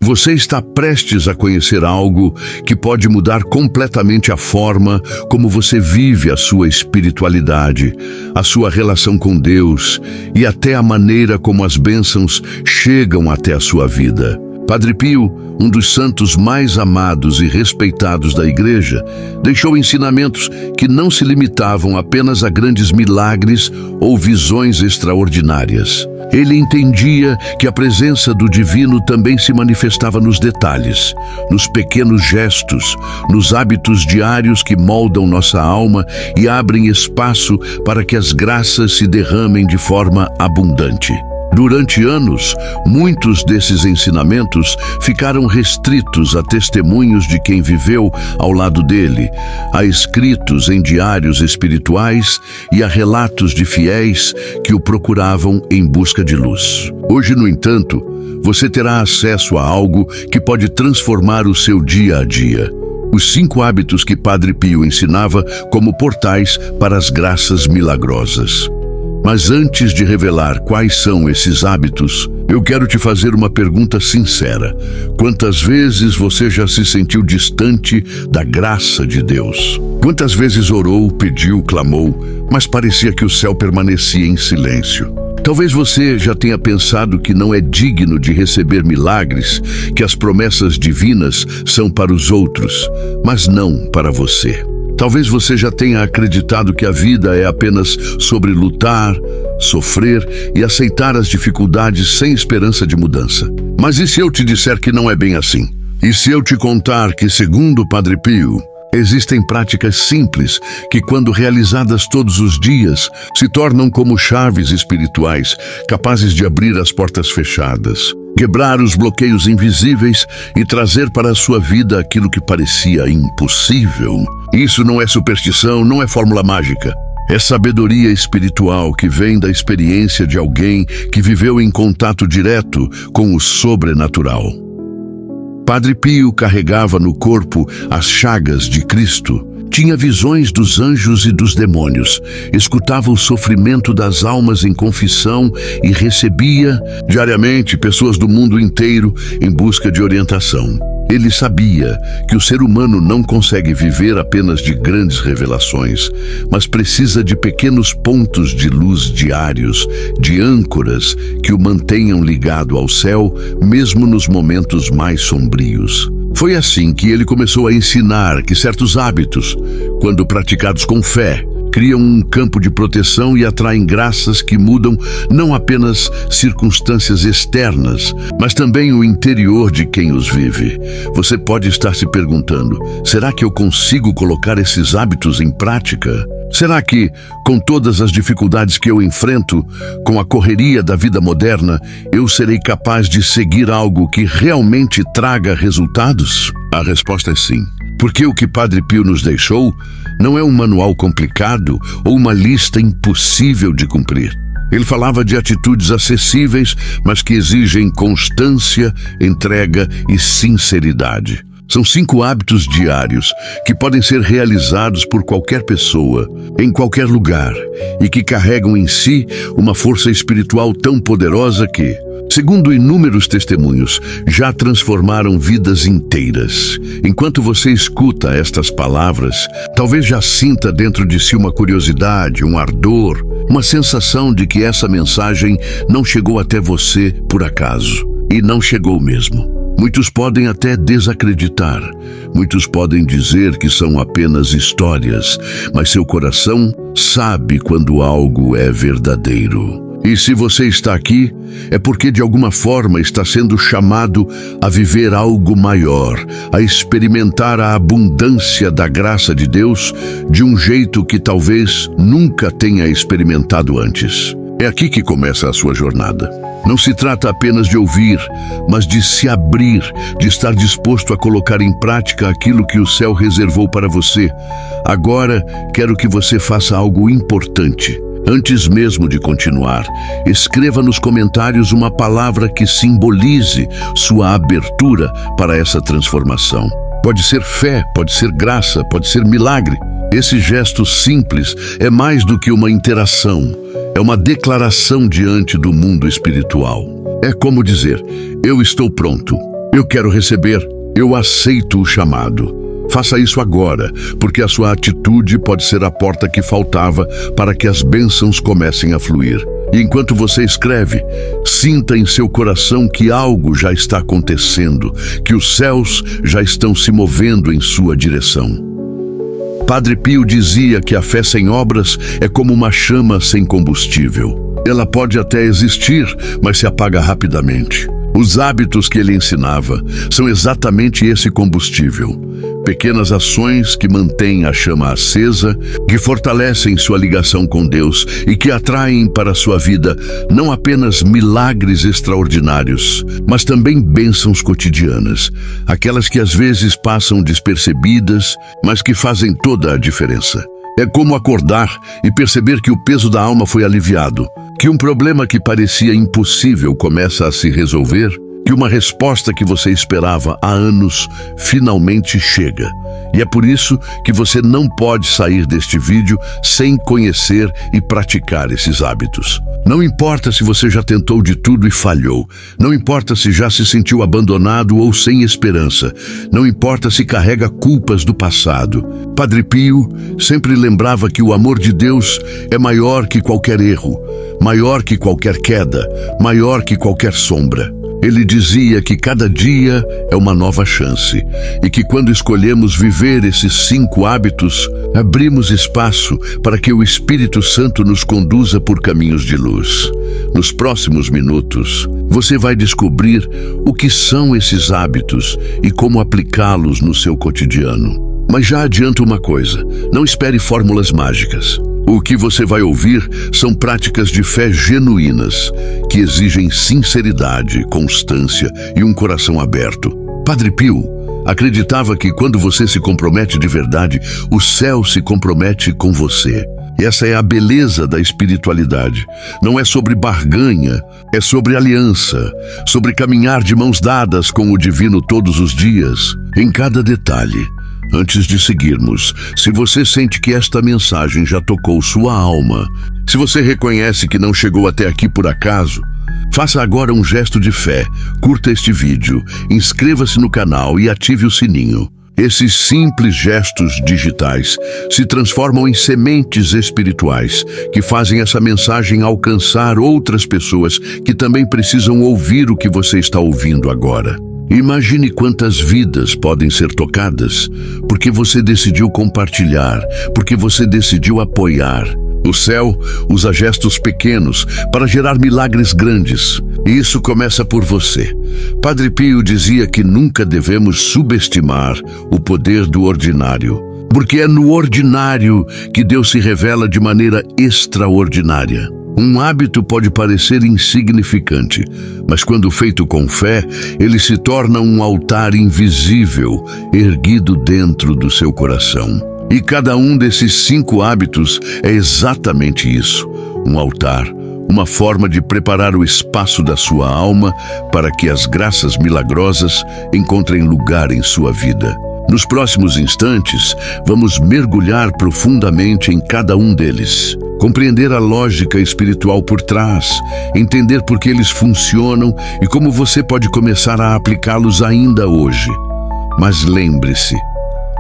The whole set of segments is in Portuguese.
Você está prestes a conhecer algo que pode mudar completamente a forma como você vive a sua espiritualidade, a sua relação com Deus e até a maneira como as bênçãos chegam até a sua vida. Padre Pio, um dos santos mais amados e respeitados da Igreja, deixou ensinamentos que não se limitavam apenas a grandes milagres ou visões extraordinárias. Ele entendia que a presença do divino também se manifestava nos detalhes, nos pequenos gestos, nos hábitos diários que moldam nossa alma e abrem espaço para que as graças se derramem de forma abundante. Durante anos, muitos desses ensinamentos ficaram restritos a testemunhos de quem viveu ao lado dele, a escritos em diários espirituais e a relatos de fiéis que o procuravam em busca de luz. Hoje, no entanto, você terá acesso a algo que pode transformar o seu dia a dia. Os 5 hábitos que Padre Pio ensinava como portais para as graças milagrosas. Mas antes de revelar quais são esses hábitos, eu quero te fazer uma pergunta sincera. Quantas vezes você já se sentiu distante da graça de Deus? Quantas vezes orou, pediu, clamou, mas parecia que o céu permanecia em silêncio? Talvez você já tenha pensado que não é digno de receber milagres, que as promessas divinas são para os outros, mas não para você. Talvez você já tenha acreditado que a vida é apenas sobre lutar, sofrer e aceitar as dificuldades sem esperança de mudança. Mas e se eu te disser que não é bem assim? E se eu te contar que, segundo Padre Pio, existem práticas simples que, quando realizadas todos os dias, se tornam como chaves espirituais, capazes de abrir as portas fechadas, quebrar os bloqueios invisíveis e trazer para a sua vida aquilo que parecia impossível? Isso não é superstição, não é fórmula mágica. É sabedoria espiritual que vem da experiência de alguém que viveu em contato direto com o sobrenatural. Padre Pio carregava no corpo as chagas de Cristo. Tinha visões dos anjos e dos demônios, escutava o sofrimento das almas em confissão e recebia, diariamente, pessoas do mundo inteiro em busca de orientação. Ele sabia que o ser humano não consegue viver apenas de grandes revelações, mas precisa de pequenos pontos de luz diários, de âncoras que o mantenham ligado ao céu, mesmo nos momentos mais sombrios. Foi assim que ele começou a ensinar que certos hábitos, quando praticados com fé, criam um campo de proteção e atraem graças que mudam não apenas circunstâncias externas, mas também o interior de quem os vive. Você pode estar se perguntando: será que eu consigo colocar esses hábitos em prática? Será que, com todas as dificuldades que eu enfrento, com a correria da vida moderna, eu serei capaz de seguir algo que realmente traga resultados? A resposta é sim. Porque o que Padre Pio nos deixou não é um manual complicado ou uma lista impossível de cumprir. Ele falava de atitudes acessíveis, mas que exigem constância, entrega e sinceridade. São 5 hábitos diários que podem ser realizados por qualquer pessoa, em qualquer lugar, e que carregam em si uma força espiritual tão poderosa que, segundo inúmeros testemunhos, já transformaram vidas inteiras. Enquanto você escuta estas palavras, talvez já sinta dentro de si uma curiosidade, um ardor, uma sensação de que essa mensagem não chegou até você por acaso. E não chegou mesmo. Muitos podem até desacreditar, muitos podem dizer que são apenas histórias, mas seu coração sabe quando algo é verdadeiro. E se você está aqui, é porque de alguma forma está sendo chamado a viver algo maior, a experimentar a abundância da graça de Deus de um jeito que talvez nunca tenha experimentado antes. É aqui que começa a sua jornada. Não se trata apenas de ouvir, mas de se abrir, de estar disposto a colocar em prática aquilo que o céu reservou para você. Agora, quero que você faça algo importante. Antes mesmo de continuar, escreva nos comentários uma palavra que simbolize sua abertura para essa transformação. Pode ser fé, pode ser graça, pode ser milagre. Esse gesto simples é mais do que uma interação, é uma declaração diante do mundo espiritual. É como dizer: eu estou pronto, Eu quero receber, eu aceito o chamado. Faça isso agora, porque a sua atitude pode ser a porta que faltava para que as bênçãos comecem a fluir. E enquanto você escreve, sinta em seu coração que algo já está acontecendo, que os céus já estão se movendo em sua direção. Padre Pio dizia que a fé sem obras é como uma chama sem combustível. Ela pode até existir, mas se apaga rapidamente. Os hábitos que ele ensinava são exatamente esse combustível. Pequenas ações que mantêm a chama acesa, que fortalecem sua ligação com Deus e que atraem para a sua vida não apenas milagres extraordinários, mas também bênçãos cotidianas, aquelas que às vezes passam despercebidas, mas que fazem toda a diferença. É como acordar e perceber que o peso da alma foi aliviado, que um problema que parecia impossível começa a se resolver, que uma resposta que você esperava há anos finalmente chega. E é por isso que você não pode sair deste vídeo sem conhecer e praticar esses hábitos. Não importa se você já tentou de tudo e falhou. Não importa se já se sentiu abandonado ou sem esperança. Não importa se carrega culpas do passado. Padre Pio sempre lembrava que o amor de Deus é maior que qualquer erro, maior que qualquer queda, maior que qualquer sombra. Ele dizia que cada dia é uma nova chance e que quando escolhemos viver esses 5 hábitos, abrimos espaço para que o Espírito Santo nos conduza por caminhos de luz. Nos próximos minutos, você vai descobrir o que são esses hábitos e como aplicá-los no seu cotidiano. Mas já adianto uma coisa, não espere fórmulas mágicas. O que você vai ouvir são práticas de fé genuínas, que exigem sinceridade, constância e um coração aberto. Padre Pio acreditava que quando você se compromete de verdade, o céu se compromete com você. E essa é a beleza da espiritualidade. Não é sobre barganha, é sobre aliança, sobre caminhar de mãos dadas com o divino todos os dias, em cada detalhe. Antes de seguirmos, se você sente que esta mensagem já tocou sua alma, se você reconhece que não chegou até aqui por acaso, faça agora um gesto de fé, curta este vídeo, inscreva-se no canal e ative o sininho. Esses simples gestos digitais se transformam em sementes espirituais que fazem essa mensagem alcançar outras pessoas que também precisam ouvir o que você está ouvindo agora. Imagine quantas vidas podem ser tocadas, porque você decidiu compartilhar, porque você decidiu apoiar. O céu usa gestos pequenos para gerar milagres grandes, e isso começa por você. Padre Pio dizia que nunca devemos subestimar o poder do ordinário, porque é no ordinário que Deus se revela de maneira extraordinária. Um hábito pode parecer insignificante, mas quando feito com fé, ele se torna um altar invisível, erguido dentro do seu coração. E cada um desses 5 hábitos é exatamente isso, um altar, uma forma de preparar o espaço da sua alma para que as graças milagrosas encontrem lugar em sua vida. Nos próximos instantes, vamos mergulhar profundamente em cada um deles. Compreender a lógica espiritual por trás, entender por que eles funcionam e como você pode começar a aplicá-los ainda hoje. Mas lembre-se,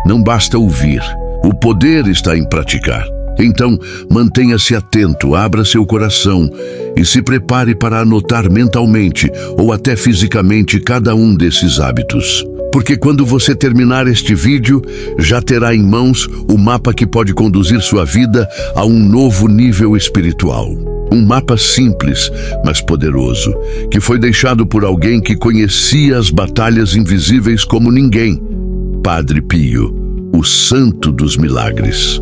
não basta ouvir, o poder está em praticar. Então, mantenha-se atento, abra seu coração e se prepare para anotar mentalmente ou até fisicamente cada um desses hábitos. Porque quando você terminar este vídeo, já terá em mãos o mapa que pode conduzir sua vida a um novo nível espiritual. Um mapa simples, mas poderoso, que foi deixado por alguém que conhecia as batalhas invisíveis como ninguém. Padre Pio, o santo dos milagres.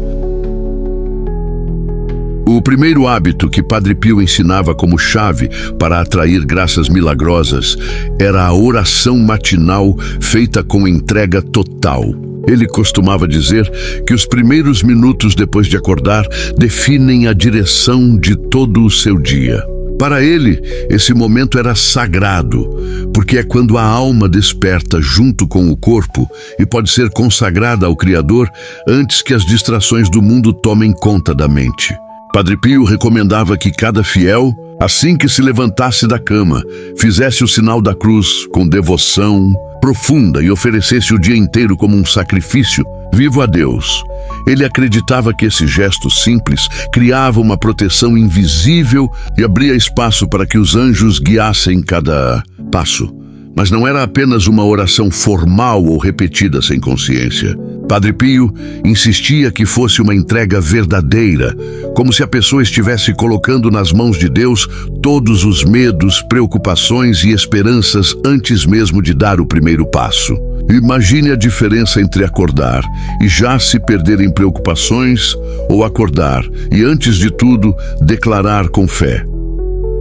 O primeiro hábito que Padre Pio ensinava como chave para atrair graças milagrosas era a oração matinal feita com entrega total. Ele costumava dizer que os primeiros minutos depois de acordar definem a direção de todo o seu dia. Para ele, esse momento era sagrado, porque é quando a alma desperta junto com o corpo e pode ser consagrada ao Criador antes que as distrações do mundo tomem conta da mente. Padre Pio recomendava que cada fiel, assim que se levantasse da cama, fizesse o sinal da cruz com devoção, profunda e oferecesse o dia inteiro como um sacrifício vivo a Deus. Ele acreditava que esse gesto simples criava uma proteção invisível e abria espaço para que os anjos guiassem cada passo. Mas não era apenas uma oração formal ou repetida sem consciência. Padre Pio insistia que fosse uma entrega verdadeira, como se a pessoa estivesse colocando nas mãos de Deus todos os medos, preocupações e esperanças antes mesmo de dar o primeiro passo. Imagine a diferença entre acordar e já se perder em preocupações, ou acordar e, antes de tudo, declarar com fé: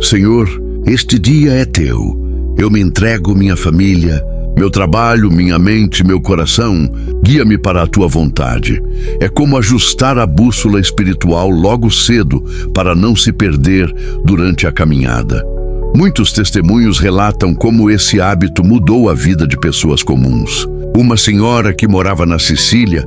Senhor, este dia é teu. Eu me entrego, minha família, meu trabalho, minha mente, meu coração. Guia-me para a tua vontade. É como ajustar a bússola espiritual logo cedo para não se perder durante a caminhada. Muitos testemunhos relatam como esse hábito mudou a vida de pessoas comuns. Uma senhora que morava na Sicília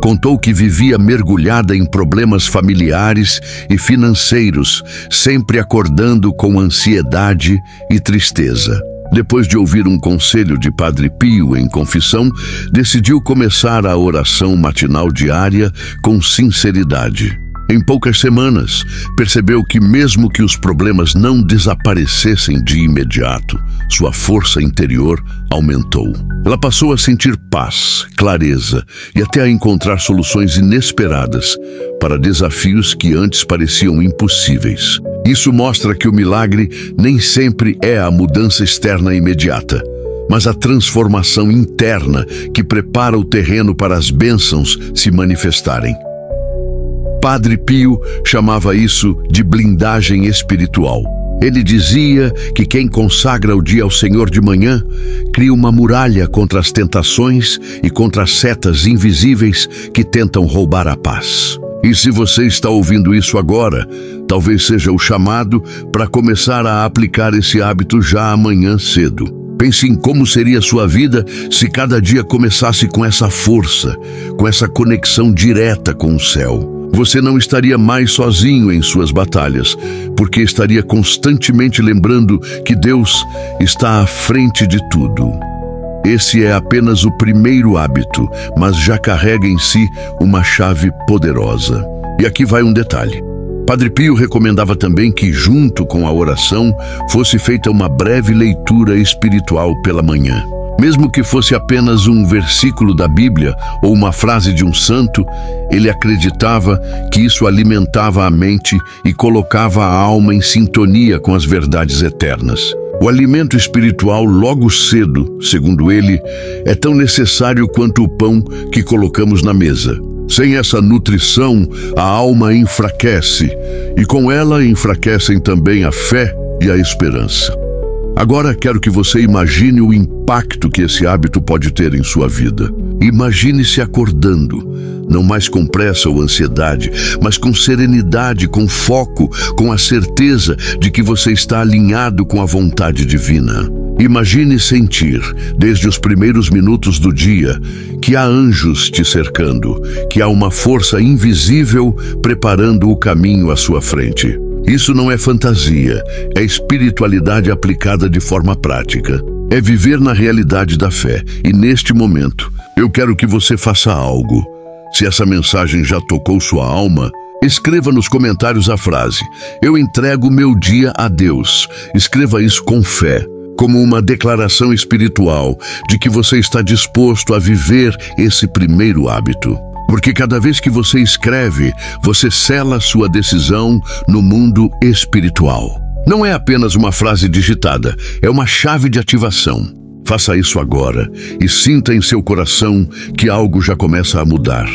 contou que vivia mergulhada em problemas familiares e financeiros, sempre acordando com ansiedade e tristeza. Depois de ouvir um conselho de Padre Pio em confissão, decidiu começar a oração matinal diária com sinceridade. Em poucas semanas, percebeu que mesmo que os problemas não desaparecessem de imediato, sua força interior aumentou. Ela passou a sentir paz, clareza e até a encontrar soluções inesperadas para desafios que antes pareciam impossíveis. Isso mostra que o milagre nem sempre é a mudança externa imediata, mas a transformação interna que prepara o terreno para as bênçãos se manifestarem. Padre Pio chamava isso de blindagem espiritual. Ele dizia que quem consagra o dia ao Senhor de manhã cria uma muralha contra as tentações e contra as setas invisíveis que tentam roubar a paz. E se você está ouvindo isso agora, talvez seja o chamado para começar a aplicar esse hábito já amanhã cedo. Pense em como seria sua vida se cada dia começasse com essa força, com essa conexão direta com o céu. Você não estaria mais sozinho em suas batalhas, porque estaria constantemente lembrando que Deus está à frente de tudo. Esse é apenas o primeiro hábito, mas já carrega em si uma chave poderosa. E aqui vai um detalhe. Padre Pio recomendava também que, junto com a oração, fosse feita uma breve leitura espiritual pela manhã. Mesmo que fosse apenas um versículo da Bíblia ou uma frase de um santo, ele acreditava que isso alimentava a mente e colocava a alma em sintonia com as verdades eternas. O alimento espiritual logo cedo, segundo ele, é tão necessário quanto o pão que colocamos na mesa. Sem essa nutrição, a alma enfraquece, e com ela enfraquecem também a fé e a esperança. Agora quero que você imagine o impacto que esse hábito pode ter em sua vida. Imagine-se acordando, não mais com pressa ou ansiedade, mas com serenidade, com foco, com a certeza de que você está alinhado com a vontade divina. Imagine sentir, desde os primeiros minutos do dia, que há anjos te cercando, que há uma força invisível preparando o caminho à sua frente. Isso não é fantasia, é espiritualidade aplicada de forma prática. É viver na realidade da fé. E neste momento, eu quero que você faça algo. Se essa mensagem já tocou sua alma, escreva nos comentários a frase: eu entrego meu dia a Deus. Escreva isso com fé, como uma declaração espiritual de que você está disposto a viver esse primeiro hábito. Porque cada vez que você escreve, você sela sua decisão no mundo espiritual. Não é apenas uma frase digitada, é uma chave de ativação. Faça isso agora e sinta em seu coração que algo já começa a mudar.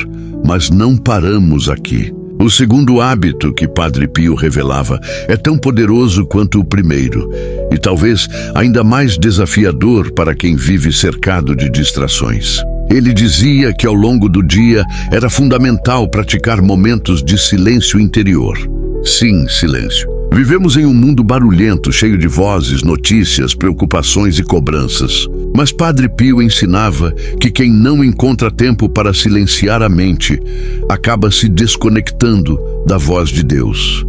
Mas não paramos aqui. O segundo hábito que Padre Pio revelava é tão poderoso quanto o primeiro, e talvez ainda mais desafiador para quem vive cercado de distrações. Ele dizia que ao longo do dia era fundamental praticar momentos de silêncio interior. Sim, silêncio. Vivemos em um mundo barulhento, cheio de vozes, notícias, preocupações e cobranças. Mas Padre Pio ensinava que quem não encontra tempo para silenciar a mente acaba se desconectando da voz de Deus.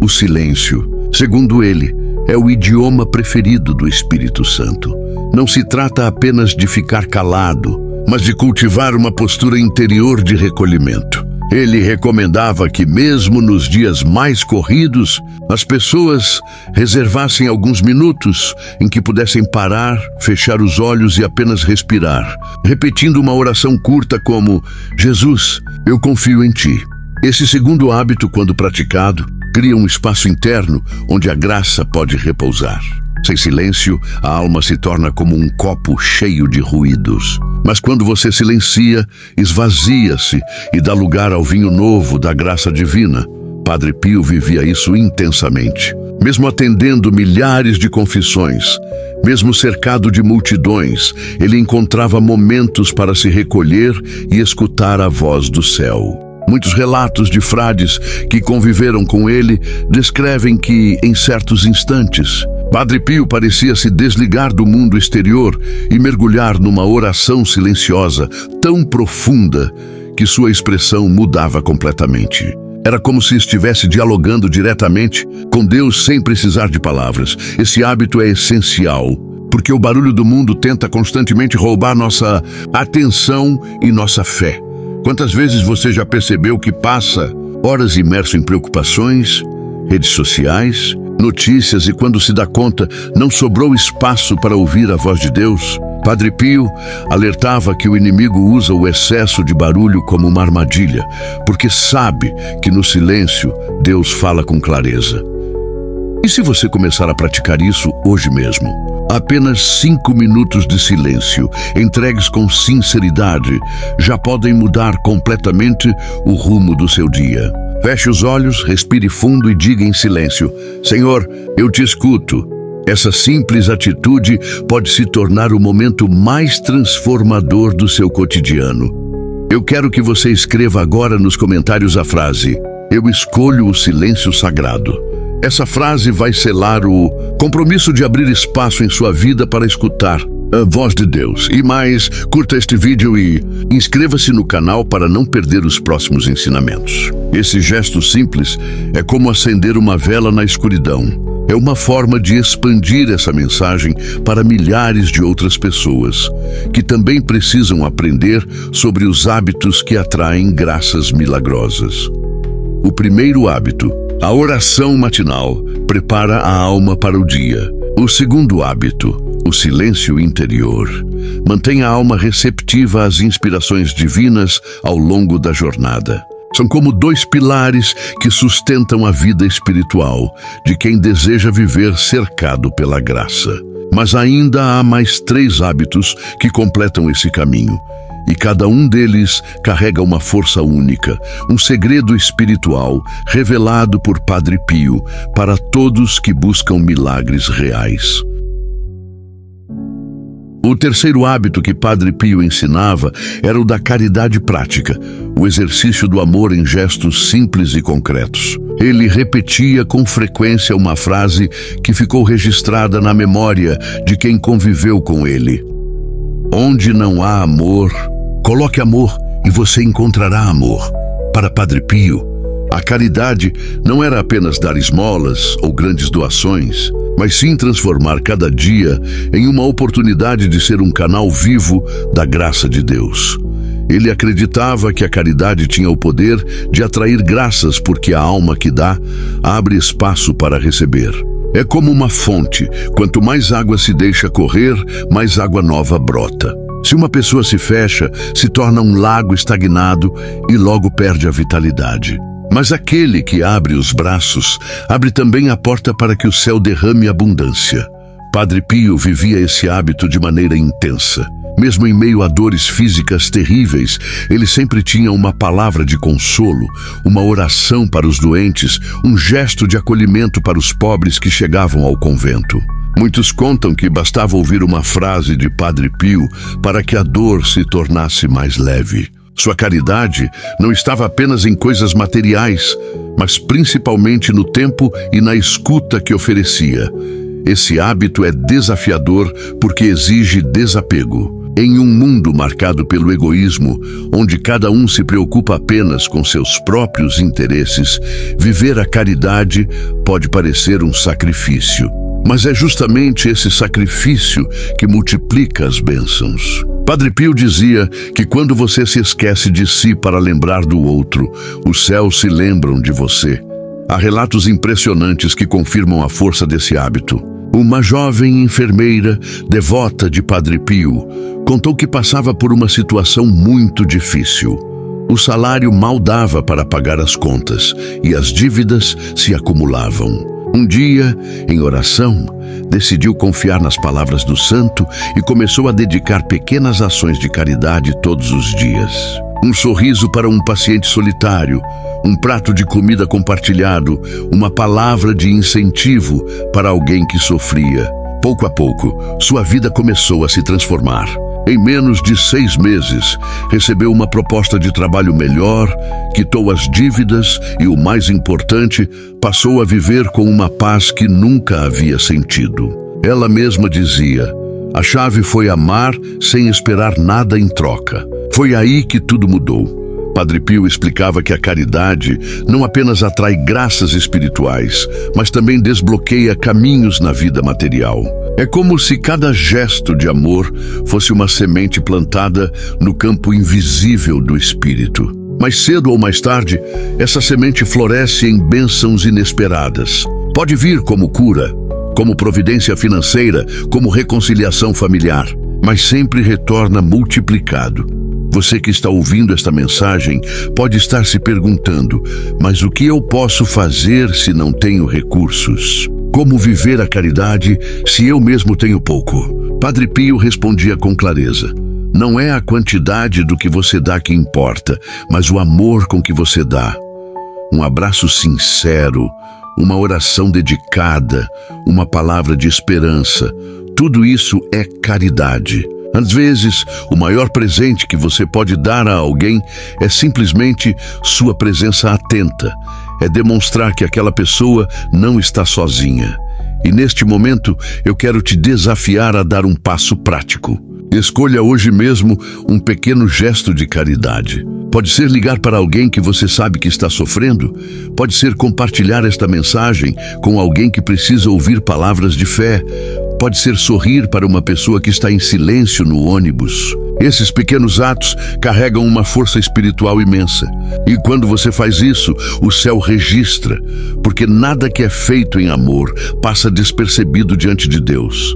O silêncio, segundo ele, é o idioma preferido do Espírito Santo. não se trata apenas de ficar calado, mas de cultivar uma postura interior de recolhimento. Ele recomendava que, mesmo nos dias mais corridos, as pessoas reservassem alguns minutos em que pudessem parar, fechar os olhos e apenas respirar, repetindo uma oração curta como: Jesus, eu confio em Ti. Esse segundo hábito, quando praticado, cria um espaço interno onde a graça pode repousar. Sem silêncio, a alma se torna como um copo cheio de ruídos. Mas quando você silencia, esvazia-se e dá lugar ao vinho novo da graça divina. Padre Pio vivia isso intensamente. Mesmo atendendo milhares de confissões, mesmo cercado de multidões, ele encontrava momentos para se recolher e escutar a voz do céu. Muitos relatos de frades que conviveram com ele descrevem que, em certos instantes, Padre Pio parecia se desligar do mundo exterior e mergulhar numa oração silenciosa tão profunda que sua expressão mudava completamente. Era como se estivesse dialogando diretamente com Deus sem precisar de palavras. Esse hábito é essencial, porque o barulho do mundo tenta constantemente roubar nossa atenção e nossa fé. Quantas vezes você já percebeu que passa horas imerso em preocupações, redes sociais, notícias, e quando se dá conta, não sobrou espaço para ouvir a voz de Deus? Padre Pio alertava que o inimigo usa o excesso de barulho como uma armadilha, porque sabe que no silêncio Deus fala com clareza. E se você começar a praticar isso hoje mesmo? Apenas 5 minutos de silêncio, entregues com sinceridade, já podem mudar completamente o rumo do seu dia. Feche os olhos, respire fundo e diga em silêncio: Senhor, eu te escuto. Essa simples atitude pode se tornar o momento mais transformador do seu cotidiano. Eu quero que você escreva agora nos comentários a frase: eu escolho o silêncio sagrado. Essa frase vai selar o compromisso de abrir espaço em sua vida para escutar a voz de Deus. E mais, curta este vídeo e inscreva-se no canal para não perder os próximos ensinamentos. Esse gesto simples é como acender uma vela na escuridão. É uma forma de expandir essa mensagem para milhares de outras pessoas que também precisam aprender sobre os hábitos que atraem graças milagrosas. O primeiro hábito: a oração matinal prepara a alma para o dia. O segundo hábito: o silêncio interior, mantém a alma receptiva às inspirações divinas ao longo da jornada. São como 2 pilares que sustentam a vida espiritual de quem deseja viver cercado pela graça. Mas ainda há mais 3 hábitos que completam esse caminho. E cada um deles carrega uma força única, um segredo espiritual revelado por Padre Pio para todos que buscam milagres reais. O terceiro hábito que Padre Pio ensinava era o da caridade prática, o exercício do amor em gestos simples e concretos. Ele repetia com frequência uma frase que ficou registrada na memória de quem conviveu com ele: onde não há amor, coloque amor e você encontrará amor. Para Padre Pio, a caridade não era apenas dar esmolas ou grandes doações, mas sim transformar cada dia em uma oportunidade de ser um canal vivo da graça de Deus. Ele acreditava que a caridade tinha o poder de atrair graças, porque a alma que dá abre espaço para receber. É como uma fonte: quanto mais água se deixa correr, mais água nova brota. Se uma pessoa se fecha, se torna um lago estagnado e logo perde a vitalidade. Mas aquele que abre os braços, abre também a porta para que o céu derrame abundância. Padre Pio vivia esse hábito de maneira intensa. Mesmo em meio a dores físicas terríveis, ele sempre tinha uma palavra de consolo, uma oração para os doentes, um gesto de acolhimento para os pobres que chegavam ao convento. Muitos contam que bastava ouvir uma frase de Padre Pio para que a dor se tornasse mais leve. Sua caridade não estava apenas em coisas materiais, mas principalmente no tempo e na escuta que oferecia. Esse hábito é desafiador porque exige desapego. Em um mundo marcado pelo egoísmo, onde cada um se preocupa apenas com seus próprios interesses, viver a caridade pode parecer um sacrifício. Mas é justamente esse sacrifício que multiplica as bênçãos. Padre Pio dizia que quando você se esquece de si para lembrar do outro, os céus se lembram de você. Há relatos impressionantes que confirmam a força desse hábito. Uma jovem enfermeira, devota de Padre Pio, contou que passava por uma situação muito difícil. O salário mal dava para pagar as contas e as dívidas se acumulavam. Um dia, em oração, decidiu confiar nas palavras do santo e começou a dedicar pequenas ações de caridade todos os dias. Um sorriso para um paciente solitário, um prato de comida compartilhado, uma palavra de incentivo para alguém que sofria. Pouco a pouco, sua vida começou a se transformar. Em menos de 6 meses, recebeu uma proposta de trabalho melhor, quitou as dívidas e, o mais importante, passou a viver com uma paz que nunca havia sentido. Ela mesma dizia: a chave foi amar sem esperar nada em troca. Foi aí que tudo mudou. Padre Pio explicava que a caridade não apenas atrai graças espirituais, mas também desbloqueia caminhos na vida material. É como se cada gesto de amor fosse uma semente plantada no campo invisível do espírito. Mais cedo ou mais tarde, essa semente floresce em bênçãos inesperadas. Pode vir como cura, como providência financeira, como reconciliação familiar, mas sempre retorna multiplicado. Você que está ouvindo esta mensagem pode estar se perguntando: mas o que eu posso fazer se não tenho recursos? Como viver a caridade se eu mesmo tenho pouco? Padre Pio respondia com clareza: não é a quantidade do que você dá que importa, mas o amor com que você dá. Um abraço sincero, uma oração dedicada, uma palavra de esperança, tudo isso é caridade. Às vezes, o maior presente que você pode dar a alguém é simplesmente sua presença atenta. É demonstrar que aquela pessoa não está sozinha. E neste momento, eu quero te desafiar a dar um passo prático. Escolha hoje mesmo um pequeno gesto de caridade. Pode ser ligar para alguém que você sabe que está sofrendo. Pode ser compartilhar esta mensagem com alguém que precisa ouvir palavras de fé. Pode ser sorrir para uma pessoa que está em silêncio no ônibus. Esses pequenos atos carregam uma força espiritual imensa. E quando você faz isso, o céu registra, porque nada que é feito em amor passa despercebido diante de Deus.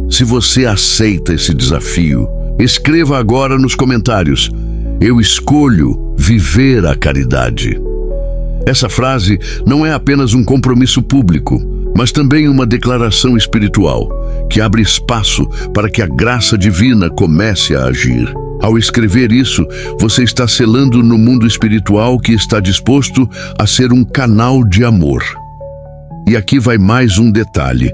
Se você aceita esse desafio, escreva agora nos comentários: eu escolho viver a caridade. Essa frase não é apenas um compromisso público, mas também uma declaração espiritual, que abre espaço para que a graça divina comece a agir. Ao escrever isso, você está selando no mundo espiritual que está disposto a ser um canal de amor. E aqui vai mais um detalhe.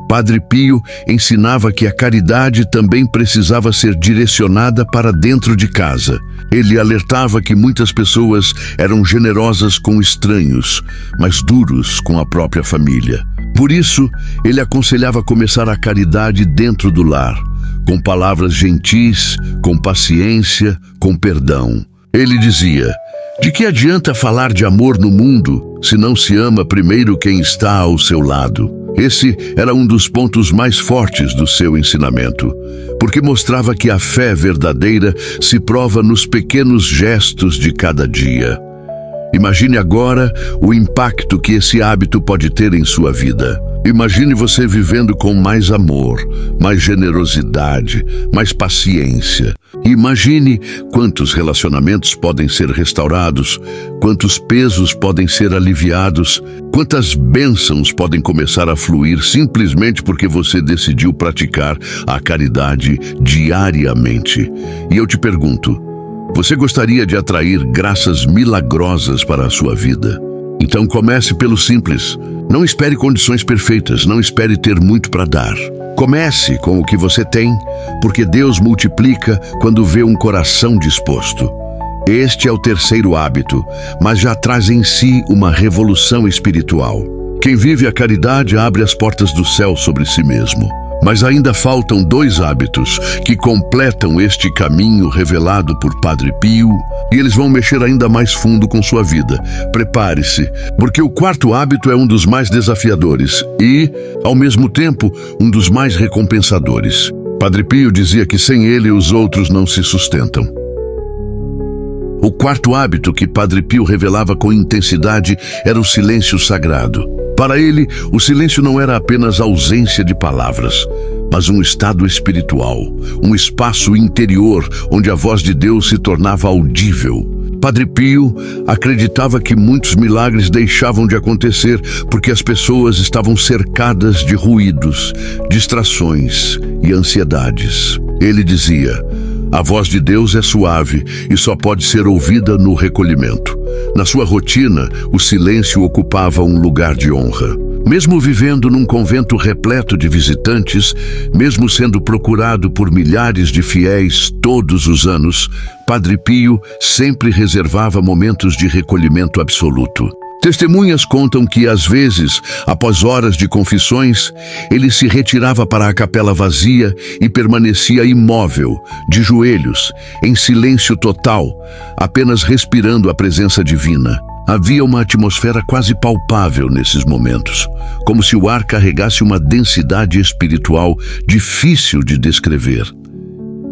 Padre Pio ensinava que a caridade também precisava ser direcionada para dentro de casa. Ele alertava que muitas pessoas eram generosas com estranhos, mas duros com a própria família. Por isso, ele aconselhava começar a caridade dentro do lar, com palavras gentis, com paciência, com perdão. Ele dizia: de que adianta falar de amor no mundo se não se ama primeiro quem está ao seu lado? Esse era um dos pontos mais fortes do seu ensinamento, porque mostrava que a fé verdadeira se prova nos pequenos gestos de cada dia. Imagine agora o impacto que esse hábito pode ter em sua vida. Imagine você vivendo com mais amor, mais generosidade, mais paciência. Imagine quantos relacionamentos podem ser restaurados, quantos pesos podem ser aliviados, quantas bênçãos podem começar a fluir simplesmente porque você decidiu praticar a caridade diariamente. E eu te pergunto: você gostaria de atrair graças milagrosas para a sua vida? Então comece pelo simples. Não espere condições perfeitas, não espere ter muito para dar. Comece com o que você tem, porque Deus multiplica quando vê um coração disposto. Este é o terceiro hábito, mas já traz em si uma revolução espiritual. Quem vive a caridade abre as portas do céu sobre si mesmo. Mas ainda faltam 2 hábitos que completam este caminho revelado por Padre Pio, e eles vão mexer ainda mais fundo com sua vida. Prepare-se, porque o 4º hábito é um dos mais desafiadores e, ao mesmo tempo, um dos mais recompensadores. Padre Pio dizia que sem ele os outros não se sustentam. O 4º hábito que Padre Pio revelava com intensidade era o silêncio sagrado. Para ele, o silêncio não era apenas ausência de palavras, mas um estado espiritual, um espaço interior onde a voz de Deus se tornava audível. Padre Pio acreditava que muitos milagres deixavam de acontecer porque as pessoas estavam cercadas de ruídos, distrações e ansiedades. Ele dizia: a voz de Deus é suave e só pode ser ouvida no recolhimento. Na sua rotina, o silêncio ocupava um lugar de honra. Mesmo vivendo num convento repleto de visitantes, mesmo sendo procurado por milhares de fiéis todos os anos, Padre Pio sempre reservava momentos de recolhimento absoluto. Testemunhas contam que, às vezes, após horas de confissões, ele se retirava para a capela vazia e permanecia imóvel, de joelhos, em silêncio total, apenas respirando a presença divina. Havia uma atmosfera quase palpável nesses momentos, como se o ar carregasse uma densidade espiritual difícil de descrever.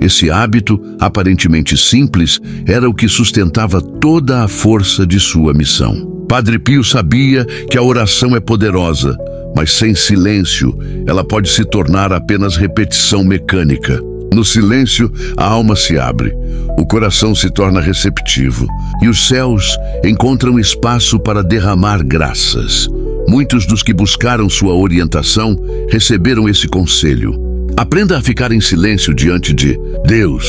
Esse hábito, aparentemente simples, era o que sustentava toda a força de sua missão. Padre Pio sabia que a oração é poderosa, mas sem silêncio, ela pode se tornar apenas repetição mecânica. No silêncio, a alma se abre, o coração se torna receptivo e os céus encontram espaço para derramar graças. Muitos dos que buscaram sua orientação receberam esse conselho: aprenda a ficar em silêncio diante de Deus.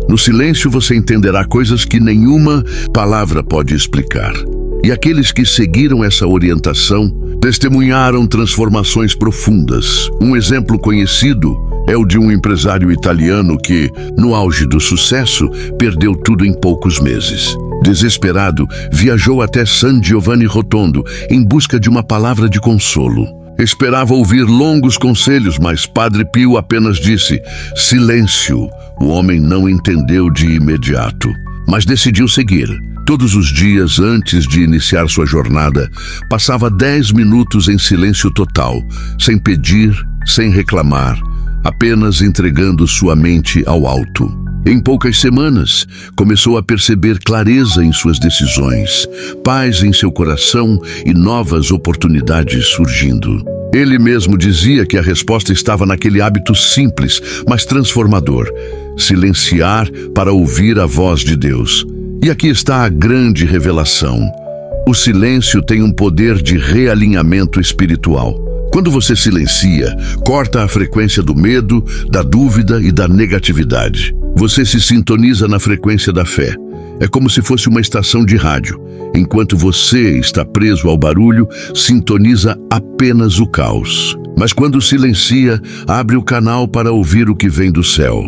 No silêncio você entenderá coisas que nenhuma palavra pode explicar. E aqueles que seguiram essa orientação testemunharam transformações profundas. Um exemplo conhecido é o de um empresário italiano que, no auge do sucesso, perdeu tudo em poucos meses. Desesperado, viajou até San Giovanni Rotondo em busca de uma palavra de consolo. Esperava ouvir longos conselhos, mas Padre Pio apenas disse: silêncio. O homem não entendeu de imediato, mas decidiu seguir. Todos os dias, antes de iniciar sua jornada, passava 10 minutos em silêncio total, sem pedir, sem reclamar, apenas entregando sua mente ao alto. Em poucas semanas, começou a perceber clareza em suas decisões, paz em seu coração e novas oportunidades surgindo. Ele mesmo dizia que a resposta estava naquele hábito simples, mas transformador: silenciar para ouvir a voz de Deus. E aqui está a grande revelação: o silêncio tem um poder de realinhamento espiritual. Quando você silencia, corta a frequência do medo, da dúvida e da negatividade. Você se sintoniza na frequência da fé. É como se fosse uma estação de rádio. Enquanto você está preso ao barulho, sintoniza apenas o caos. Mas quando silencia, abre o canal para ouvir o que vem do céu.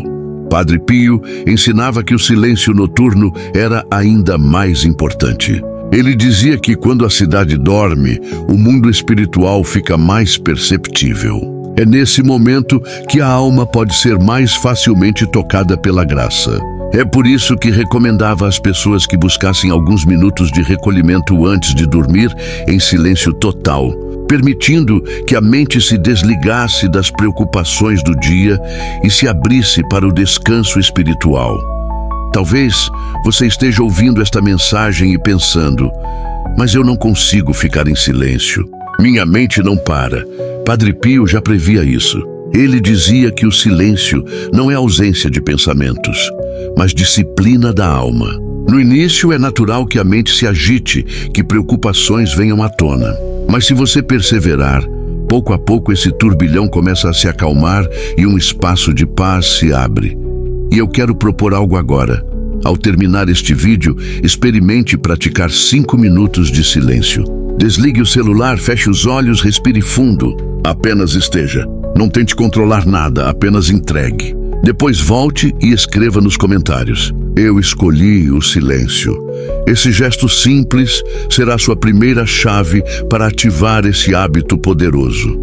Padre Pio ensinava que o silêncio noturno era ainda mais importante. Ele dizia que quando a cidade dorme, o mundo espiritual fica mais perceptível. É nesse momento que a alma pode ser mais facilmente tocada pela graça. É por isso que recomendava às pessoas que buscassem alguns minutos de recolhimento antes de dormir, em silêncio total, permitindo que a mente se desligasse das preocupações do dia e se abrisse para o descanso espiritual. Talvez você esteja ouvindo esta mensagem e pensando: mas eu não consigo ficar em silêncio. Minha mente não para. Padre Pio já previa isso. Ele dizia que o silêncio não é ausência de pensamentos, mas disciplina da alma. No início é natural que a mente se agite, que preocupações venham à tona. Mas se você perseverar, pouco a pouco esse turbilhão começa a se acalmar e um espaço de paz se abre. E eu quero propor algo agora. Ao terminar este vídeo, experimente praticar 5 minutos de silêncio. Desligue o celular, feche os olhos, respire fundo. Apenas esteja. Não tente controlar nada, apenas entregue. Depois volte e escreva nos comentários: eu escolhi o silêncio. Esse gesto simples será sua primeira chave para ativar esse hábito poderoso.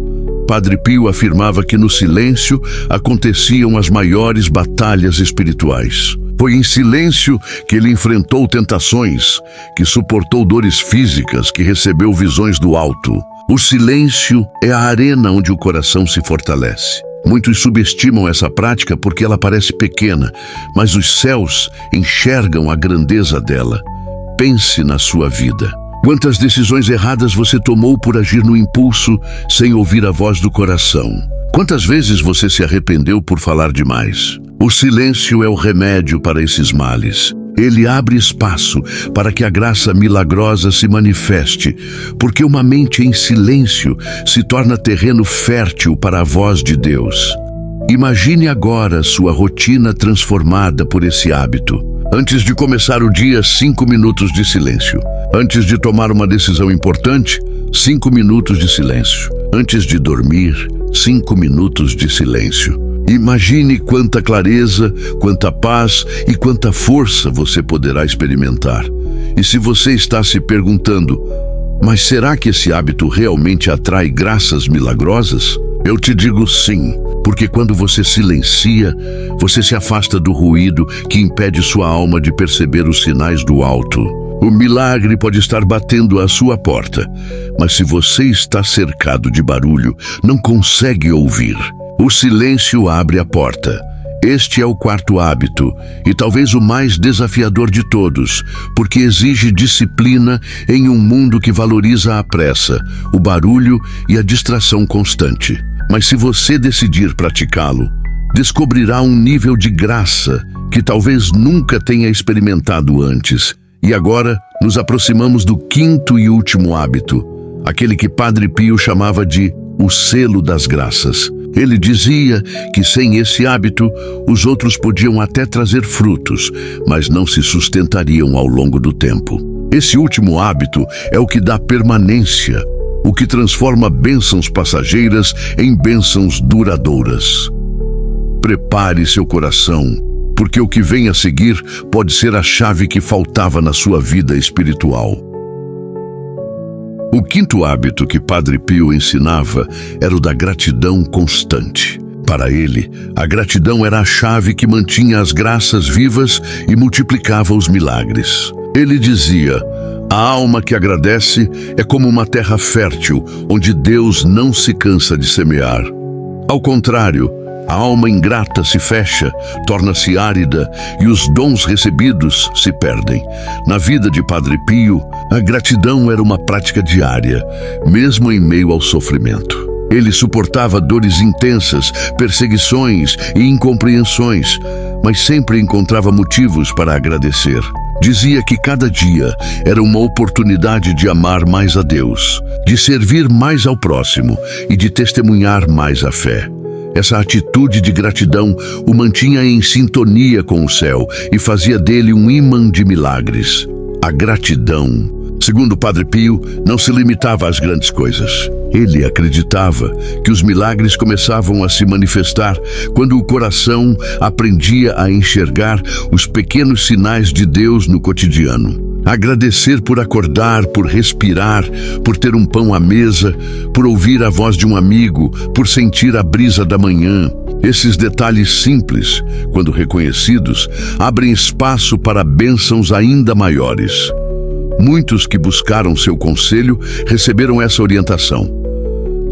Padre Pio afirmava que no silêncio aconteciam as maiores batalhas espirituais. Foi em silêncio que ele enfrentou tentações, que suportou dores físicas, que recebeu visões do alto. O silêncio é a arena onde o coração se fortalece. Muitos subestimam essa prática porque ela parece pequena, mas os céus enxergam a grandeza dela. Pense na sua vida. Quantas decisões erradas você tomou por agir no impulso, sem ouvir a voz do coração? Quantas vezes você se arrependeu por falar demais? O silêncio é o remédio para esses males. Ele abre espaço para que a graça milagrosa se manifeste, porque uma mente em silêncio se torna terreno fértil para a voz de Deus. Imagine agora sua rotina transformada por esse hábito. Antes de começar o dia, 5 minutos de silêncio. Antes de tomar uma decisão importante, 5 minutos de silêncio. Antes de dormir, 5 minutos de silêncio. Imagine quanta clareza, quanta paz e quanta força você poderá experimentar. E se você está se perguntando, mas será que esse hábito realmente atrai graças milagrosas? Eu te digo sim, porque quando você silencia, você se afasta do ruído que impede sua alma de perceber os sinais do alto. O milagre pode estar batendo à sua porta, mas se você está cercado de barulho, não consegue ouvir. O silêncio abre a porta. Este é o quarto hábito, e talvez o mais desafiador de todos, porque exige disciplina em um mundo que valoriza a pressa, o barulho e a distração constante. Mas se você decidir praticá-lo, descobrirá um nível de graça que talvez nunca tenha experimentado antes. E agora nos aproximamos do quinto e último hábito, aquele que Padre Pio chamava de o selo das graças. Ele dizia que sem esse hábito, os outros podiam até trazer frutos, mas não se sustentariam ao longo do tempo. Esse último hábito é o que dá permanência, o que transforma bênçãos passageiras em bênçãos duradouras. Prepare seu coração, porque o que vem a seguir pode ser a chave que faltava na sua vida espiritual. O quinto hábito que Padre Pio ensinava era o da gratidão constante. Para ele, a gratidão era a chave que mantinha as graças vivas e multiplicava os milagres. Ele dizia: a alma que agradece é como uma terra fértil, onde Deus não se cansa de semear. Ao contrário, a alma ingrata se fecha, torna-se árida e os dons recebidos se perdem. Na vida de Padre Pio, a gratidão era uma prática diária, mesmo em meio ao sofrimento. Ele suportava dores intensas, perseguições e incompreensões, mas sempre encontrava motivos para agradecer. Dizia que cada dia era uma oportunidade de amar mais a Deus, de servir mais ao próximo e de testemunhar mais a fé. Essa atitude de gratidão o mantinha em sintonia com o céu e fazia dele um imã de milagres. A gratidão, segundo Padre Pio, não se limitava às grandes coisas. Ele acreditava que os milagres começavam a se manifestar quando o coração aprendia a enxergar os pequenos sinais de Deus no cotidiano. Agradecer por acordar, por respirar, por ter um pão à mesa, por ouvir a voz de um amigo, por sentir a brisa da manhã. Esses detalhes simples, quando reconhecidos, abrem espaço para bênçãos ainda maiores. Muitos que buscaram seu conselho receberam essa orientação.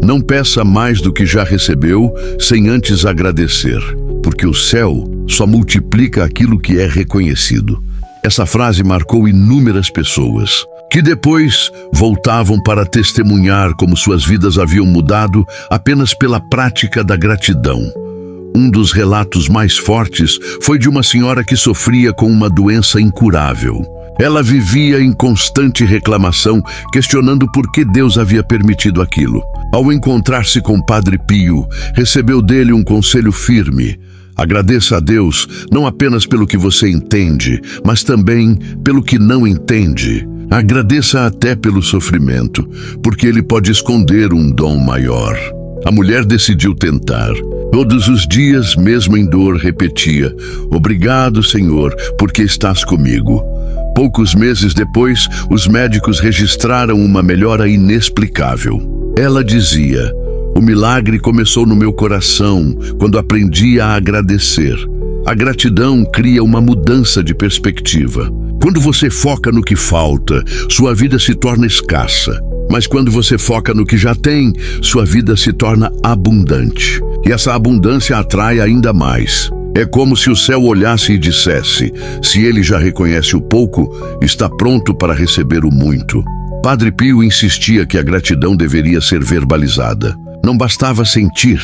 Não peça mais do que já recebeu, sem antes agradecer, porque o céu só multiplica aquilo que é reconhecido. Essa frase marcou inúmeras pessoas, que depois voltavam para testemunhar como suas vidas haviam mudado apenas pela prática da gratidão. Um dos relatos mais fortes foi de uma senhora que sofria com uma doença incurável. Ela vivia em constante reclamação, questionando por que Deus havia permitido aquilo. Ao encontrar-se com Padre Pio, recebeu dele um conselho firme. Agradeça a Deus não apenas pelo que você entende, mas também pelo que não entende. Agradeça até pelo sofrimento, porque ele pode esconder um dom maior. A mulher decidiu tentar. Todos os dias, mesmo em dor, repetia: "Obrigado, Senhor, porque estás comigo." Poucos meses depois, os médicos registraram uma melhora inexplicável. Ela dizia: O milagre começou no meu coração quando aprendi a agradecer. A gratidão cria uma mudança de perspectiva. Quando você foca no que falta, sua vida se torna escassa. Mas quando você foca no que já tem, sua vida se torna abundante. E essa abundância atrai ainda mais. É como se o céu olhasse e dissesse: se ele já reconhece o pouco, está pronto para receber o muito. Padre Pio insistia que a gratidão deveria ser verbalizada. Não bastava sentir,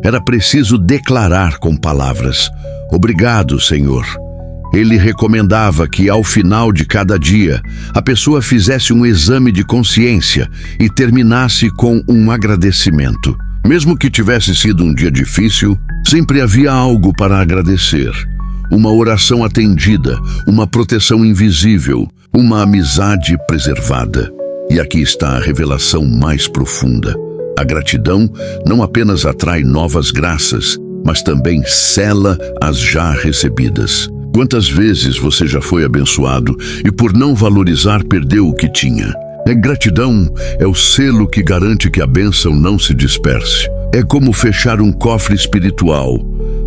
era preciso declarar com palavras: obrigado, Senhor. Ele recomendava que, ao final de cada dia, a pessoa fizesse um exame de consciência e terminasse com um agradecimento. Mesmo que tivesse sido um dia difícil, sempre havia algo para agradecer. Uma oração atendida, uma proteção invisível, uma amizade preservada. E aqui está a revelação mais profunda. A gratidão não apenas atrai novas graças, mas também sela as já recebidas. Quantas vezes você já foi abençoado e, por não valorizar, perdeu o que tinha? A gratidão é o selo que garante que a bênção não se disperse. É como fechar um cofre espiritual.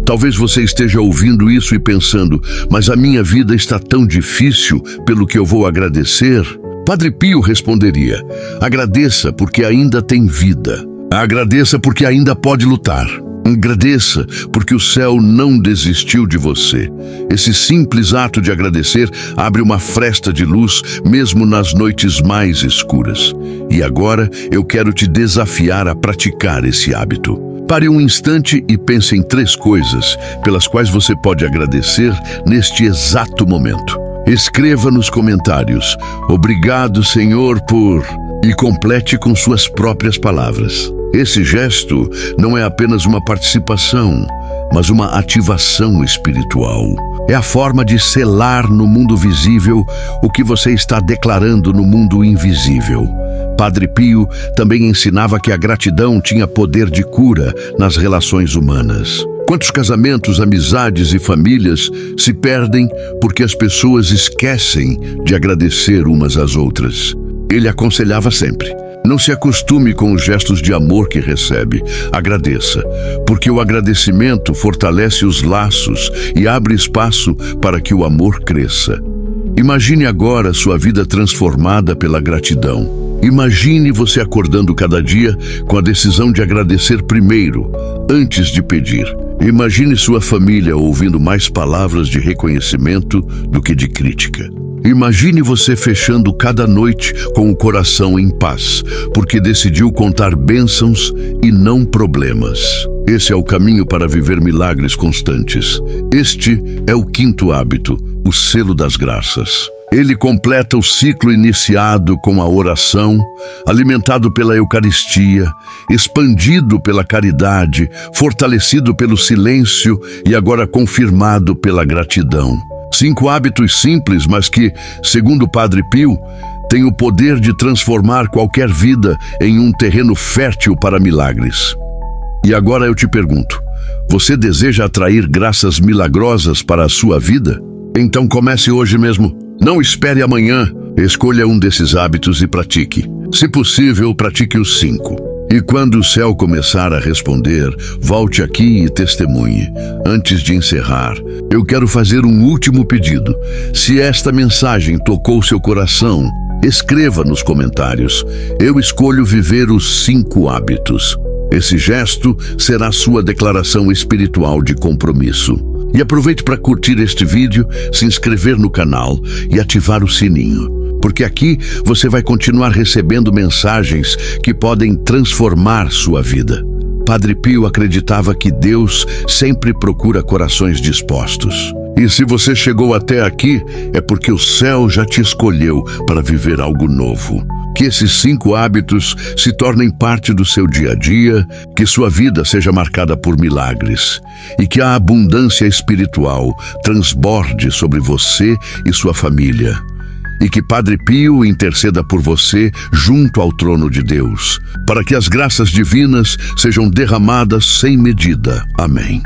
Talvez você esteja ouvindo isso e pensando: mas a minha vida está tão difícil, pelo que eu vou agradecer? Padre Pio responderia: agradeça porque ainda tem vida. Agradeça porque ainda pode lutar. Agradeça porque o céu não desistiu de você. Esse simples ato de agradecer abre uma fresta de luz mesmo nas noites mais escuras. E agora eu quero te desafiar a praticar esse hábito. Pare um instante e pense em 3 coisas pelas quais você pode agradecer neste exato momento. Escreva nos comentários: obrigado, Senhor, por... e complete com suas próprias palavras. Esse gesto não é apenas uma participação, mas uma ativação espiritual. É a forma de selar no mundo visível o que você está declarando no mundo invisível. Padre Pio também ensinava que a gratidão tinha poder de cura nas relações humanas. Quantos casamentos, amizades e famílias se perdem porque as pessoas esquecem de agradecer umas às outras? Ele aconselhava sempre: não se acostume com os gestos de amor que recebe. Agradeça, porque o agradecimento fortalece os laços e abre espaço para que o amor cresça. Imagine agora sua vida transformada pela gratidão. Imagine você acordando cada dia com a decisão de agradecer primeiro, antes de pedir. Imagine sua família ouvindo mais palavras de reconhecimento do que de crítica. Imagine você fechando cada noite com o coração em paz, porque decidiu contar bênçãos e não problemas. Esse é o caminho para viver milagres constantes. Este é o 5º hábito, o selo das graças. Ele completa o ciclo iniciado com a oração, alimentado pela Eucaristia, expandido pela caridade, fortalecido pelo silêncio e agora confirmado pela gratidão. 5 hábitos simples, mas que, segundo o Padre Pio, têm o poder de transformar qualquer vida em um terreno fértil para milagres. E agora eu te pergunto: você deseja atrair graças milagrosas para a sua vida? Então comece hoje mesmo. Não espere amanhã. Escolha um desses hábitos e pratique. Se possível, pratique os 5. E quando o céu começar a responder, volte aqui e testemunhe. Antes de encerrar, eu quero fazer um último pedido. Se esta mensagem tocou seu coração, escreva nos comentários: eu escolho viver os 5 hábitos. Esse gesto será sua declaração espiritual de compromisso. E aproveite para curtir este vídeo, se inscrever no canal e ativar o sininho. Porque aqui você vai continuar recebendo mensagens que podem transformar sua vida. Padre Pio acreditava que Deus sempre procura corações dispostos. E se você chegou até aqui, é porque o céu já te escolheu para viver algo novo. Que esses 5 hábitos se tornem parte do seu dia a dia, que sua vida seja marcada por milagres e que a abundância espiritual transborde sobre você e sua família. E que Padre Pio interceda por você junto ao trono de Deus, para que as graças divinas sejam derramadas sem medida. Amém.